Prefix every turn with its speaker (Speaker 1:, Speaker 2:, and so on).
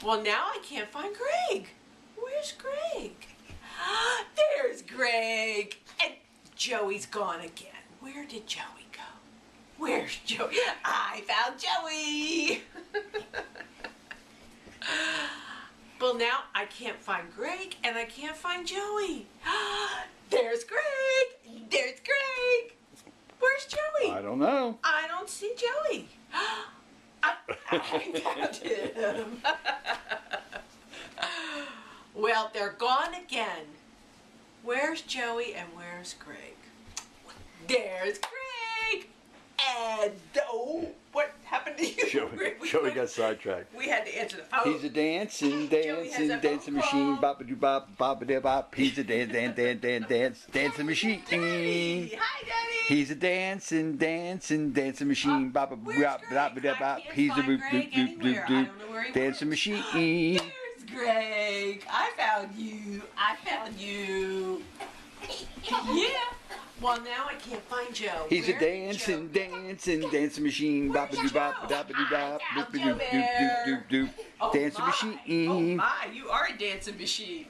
Speaker 1: Well, now I can't find Greg. Where's Greg? There's Greg. And Joey's gone again. Where did Joey go? Where's Joey? I found Joey. Well, now I can't find Greg and I can't find Joey. There's Greg. There's Greg. Where's Joey?
Speaker 2: I don't know.
Speaker 1: I don't see Joey. I found him. Well, they're gone again. Where's Joey and where's Greg? There's Greg. And oh, what happened to you?
Speaker 2: Joey got sidetracked.
Speaker 1: We had to answer the phone.
Speaker 2: He's a dancing machine. Bop a doo bop, bop a doo bop. He's a dancing machine.
Speaker 1: Hi, Daddy.
Speaker 2: He's a dancing machine. Bop a bop, bop a doo bop. He's a boop doop doop doop doop. Dancing machine.
Speaker 1: There's Greg. I found you. I found you. Yeah. Well, now I can't find Joe.
Speaker 2: He's a dancing machine. Bop a doo bop, bop a doo bop. Doop doop doop doop doop. Dancing machine.
Speaker 1: Oh my, you are a dancing machine.